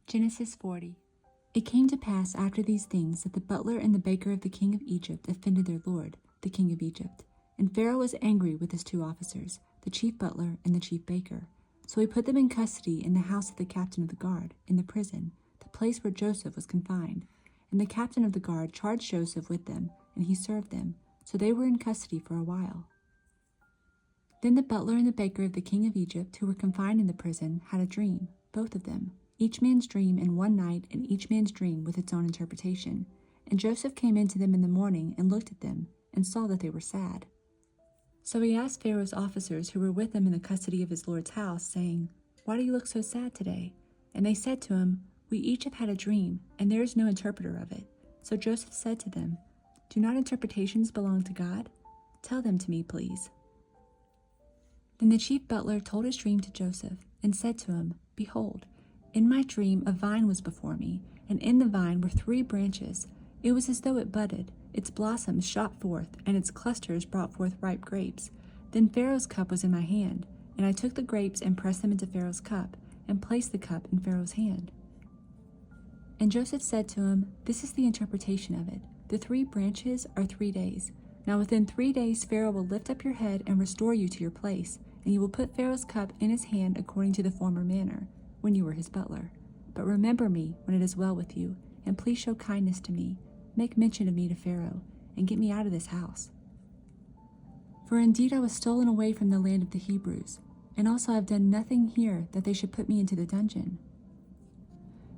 Genesis 40. It came to pass after these things that the butler and the baker of the king of Egypt offended their lord, the king of Egypt. And Pharaoh was angry with his two officers, the chief butler and the chief baker. So he put them in custody in the house of the captain of the guard, in the prison, the place where Joseph was confined. And the captain of the guard charged Joseph with them, and he served them. So they were in custody for a while. Then the butler and the baker of the king of Egypt, who were confined in the prison, had a dream, both of them, each man's dream in one night, and each man's dream with its own interpretation. And Joseph came in to them in the morning and looked at them, and saw that they were sad. So he asked Pharaoh's officers who were with him in the custody of his lord's house, saying, "Why do you look so sad today?" And they said to him, "We each have had a dream, and there is no interpreter of it." So Joseph said to them, "Do not interpretations belong to God? Tell them to me, please." Then the chief butler told his dream to Joseph, and said to him, "Behold, in my dream a vine was before me, and in the vine were 3 branches. It was as though it budded, its blossoms shot forth, and its clusters brought forth ripe grapes. Then Pharaoh's cup was in my hand, and I took the grapes and pressed them into Pharaoh's cup, and placed the cup in Pharaoh's hand." And Joseph said to him, "This is the interpretation of it. The 3 branches are 3 days. Now within 3 days Pharaoh will lift up your head and restore you to your place, and you will put Pharaoh's cup in his hand according to the former manner, when you were his butler. But remember me when it is well with you, and please show kindness to me. Make mention of me to Pharaoh, and get me out of this house. For indeed I was stolen away from the land of the Hebrews, and also I have done nothing here that they should put me into the dungeon."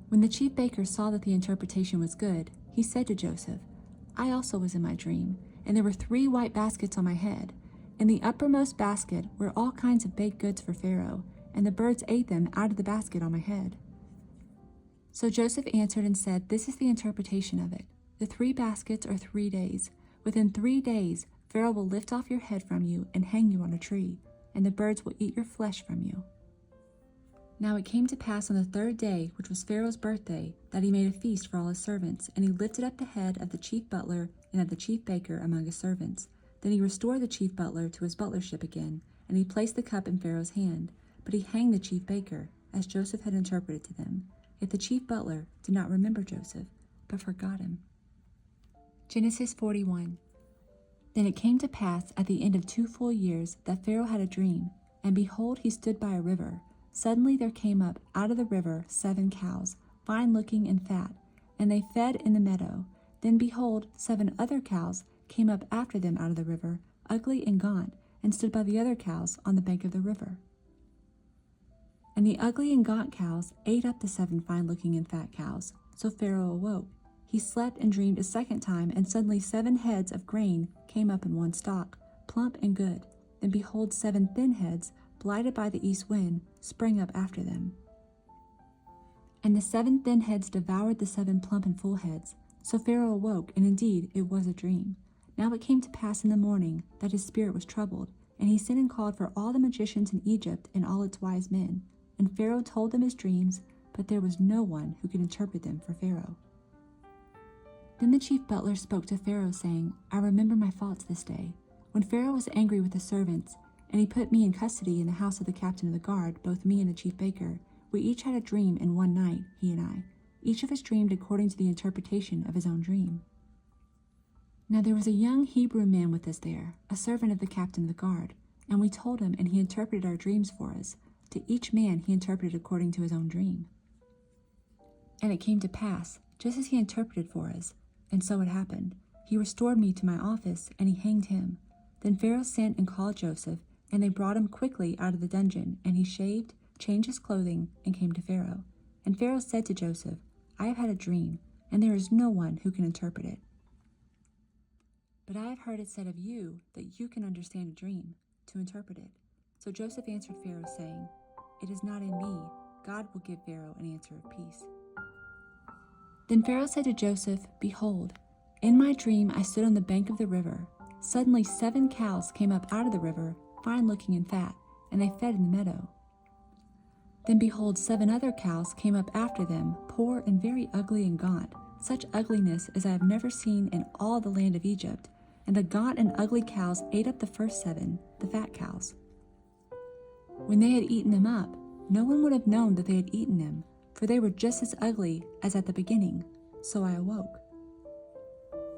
When the chief baker saw that the interpretation was good, he said to Joseph, "I also was in my dream, and there were 3 white baskets on my head. In the uppermost basket were all kinds of baked goods for Pharaoh, and the birds ate them out of the basket on my head." So Joseph answered and said, "This is the interpretation of it. The 3 baskets are 3 days. Within 3 days Pharaoh will lift off your head from you and hang you on a tree, and the birds will eat your flesh from you." Now it came to pass on the 3rd day, which was Pharaoh's birthday, that he made a feast for all his servants, and he lifted up the head of the chief butler and of the chief baker among his servants. Then he restored the chief butler to his butlership again, and he placed the cup in Pharaoh's hand. But he hanged the chief baker, as Joseph had interpreted to them. Yet the chief butler did not remember Joseph, but forgot him. Genesis 41. Then it came to pass at the end of 2 full years that Pharaoh had a dream, and behold, he stood by a river. Suddenly there came up out of the river 7 cows, fine-looking and fat, and they fed in the meadow. Then behold, 7 other cows came up after them out of the river, ugly and gaunt, and stood by the other cows on the bank of the river. And the ugly and gaunt cows ate up the 7 fine-looking and fat cows. So Pharaoh awoke. He slept and dreamed a second time, and suddenly 7 heads of grain came up in one stalk, plump and good. Then behold, 7 thin heads, blighted by the east wind, sprang up after them. And the 7 thin heads devoured the 7 plump and full heads. So Pharaoh awoke, and indeed it was a dream. Now it came to pass in the morning that his spirit was troubled, and he sent and called for all the magicians in Egypt and all its wise men. And Pharaoh told them his dreams, but there was no one who could interpret them for Pharaoh. Then the chief butler spoke to Pharaoh, saying, "I remember my faults this day. When Pharaoh was angry with the servants, and he put me in custody in the house of the captain of the guard, both me and the chief baker, we each had a dream in one night, he and I. Each of us dreamed according to the interpretation of his own dream. Now there was a young Hebrew man with us there, a servant of the captain of the guard, and we told him, and he interpreted our dreams for us. To each man he interpreted according to his own dream. And it came to pass, just as he interpreted for us, and so it happened. He restored me to my office, and he hanged him. Then Pharaoh sent and called Joseph, and they brought him quickly out of the dungeon, and he shaved, changed his clothing, and came to Pharaoh. And Pharaoh said to Joseph, "I have had a dream, and there is no one who can interpret it. But I have heard it said of you that you can understand a dream, to interpret it." So Joseph answered Pharaoh, saying, "It is not in me. God will give Pharaoh an answer of peace." Then Pharaoh said to Joseph, "Behold, in my dream I stood on the bank of the river. Suddenly 7 cows came up out of the river, fine-looking and fat, and they fed in the meadow. Then behold, 7 other cows came up after them, poor and very ugly and gaunt, such ugliness as I have never seen in all the land of Egypt. And the gaunt and ugly cows ate up the first 7, the fat cows. When they had eaten them up, no one would have known that they had eaten them, for they were just as ugly as at the beginning. So I awoke.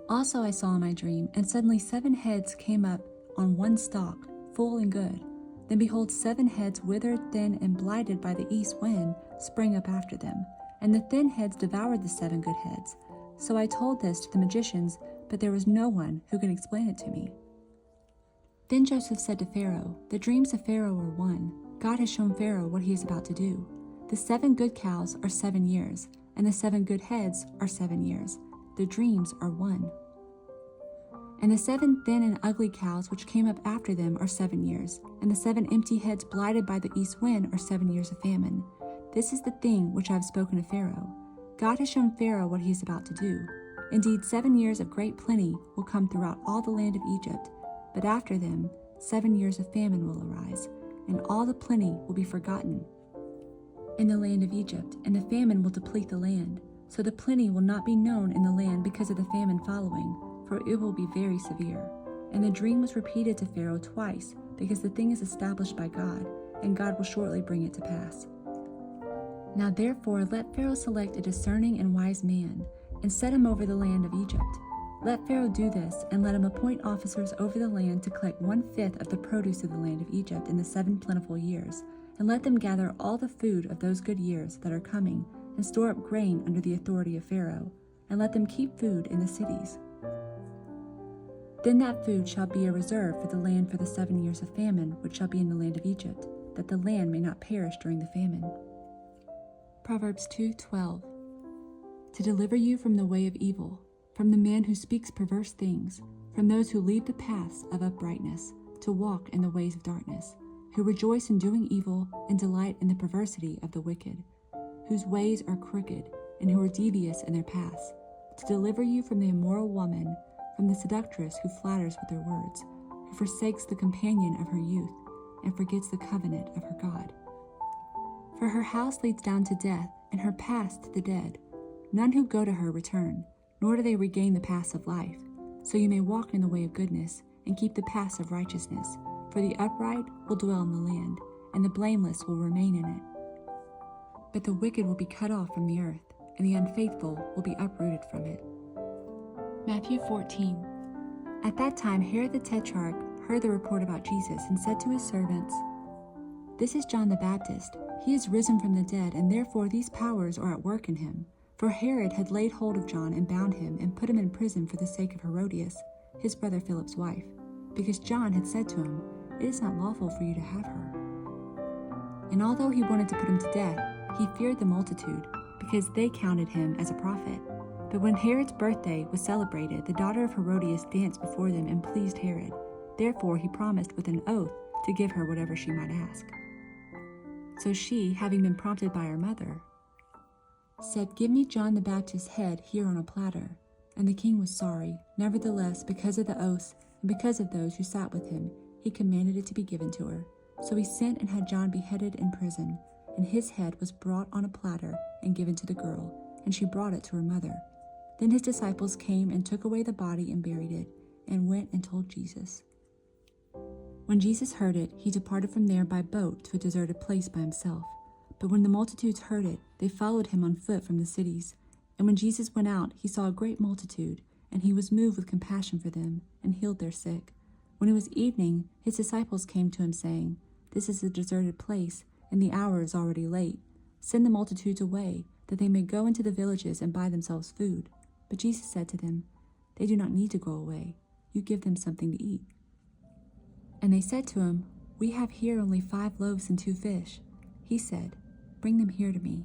Also I saw in my dream, and suddenly 7 heads came up on one stalk, full and good. Then behold, 7 heads, withered, thin, and blighted by the east wind, sprang up after them. And the thin heads devoured the 7 good heads. So I told this to the magicians, but there was no one who could explain it to me. Then Joseph said to Pharaoh, "The dreams of Pharaoh are one. God has shown Pharaoh what he is about to do. The 7 good cows are 7 years, and the 7 good heads are 7 years. The dreams are one. And the 7 thin and ugly cows which came up after them are 7 years, and the 7 empty heads blighted by the east wind are 7 years of famine. This is the thing which I have spoken to Pharaoh. God has shown Pharaoh what he is about to do. Indeed, 7 years of great plenty will come throughout all the land of Egypt, but after them 7 years of famine will arise, and all the plenty will be forgotten in the land of Egypt, and the famine will deplete the land. So the plenty will not be known in the land because of the famine following, for it will be very severe. And the dream was repeated to Pharaoh twice, because the thing is established by God, and God will shortly bring it to pass. Now therefore let Pharaoh select a discerning and wise man, and set him over the land of Egypt. Let Pharaoh do this, and let him appoint officers over the land to collect 1/5 of the produce of the land of Egypt in the 7 plentiful years, and let them gather all the food of those good years that are coming, and store up grain under the authority of Pharaoh, and let them keep food in the cities. Then that food shall be a reserve for the land for the 7 years of famine which shall be in the land of Egypt, that the land may not perish during the famine." Proverbs 2:12. To deliver you from the way of evil, from the man who speaks perverse things, from those who leave the paths of uprightness, to walk in the ways of darkness, who rejoice in doing evil and delight in the perversity of the wicked, whose ways are crooked and who are devious in their paths, to deliver you from the immoral woman, from the seductress who flatters with her words, who forsakes the companion of her youth and forgets the covenant of her God. For her house leads down to death, and her paths to the dead. None who go to her return, nor do they regain the paths of life. So you may walk in the way of goodness, and keep the paths of righteousness. For the upright will dwell in the land, and the blameless will remain in it. But the wicked will be cut off from the earth, and the unfaithful will be uprooted from it. Matthew 14. At that time Herod the Tetrarch heard the report about Jesus, and said to his servants, "This is John the Baptist. He is risen from the dead, and therefore these powers are at work in him." For Herod had laid hold of John, and bound him, and put him in prison for the sake of Herodias, his brother Philip's wife, because John had said to him, "It is not lawful for you to have her." And although he wanted to put him to death, he feared the multitude, because they counted him as a prophet. But when Herod's birthday was celebrated, the daughter of Herodias danced before them and pleased Herod. Therefore he promised with an oath to give her whatever she might ask. So she, having been prompted by her mother, said, "Give me John the Baptist's head here on a platter." And the king was sorry. Nevertheless, because of the oaths and because of those who sat with him, he commanded it to be given to her. So he sent and had John beheaded in prison, and his head was brought on a platter and given to the girl, and she brought it to her mother. Then his disciples came and took away the body and buried it, and went and told Jesus. When Jesus heard it, he departed from there by boat to a deserted place by himself. But when the multitudes heard it, they followed him on foot from the cities. And when Jesus went out, he saw a great multitude, and he was moved with compassion for them, and healed their sick. When it was evening, his disciples came to him, saying, "This is a deserted place, and the hour is already late. Send the multitudes away, that they may go into the villages and buy themselves food." But Jesus said to them, "They do not need to go away. You give them something to eat." And they said to him, "We have here only 5 loaves and 2 fish." He said, "Bring them here to me."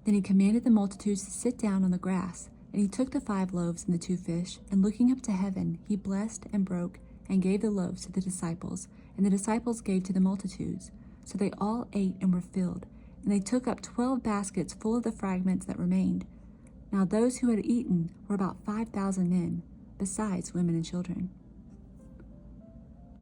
Then he commanded the multitudes to sit down on the grass, and he took the 5 loaves and the 2 fish, and looking up to heaven, he blessed and broke, and gave the loaves to the disciples, and the disciples gave to the multitudes. So they all ate and were filled, and they took up 12 baskets full of the fragments that remained. Now those who had eaten were about 5,000 men, besides women and children.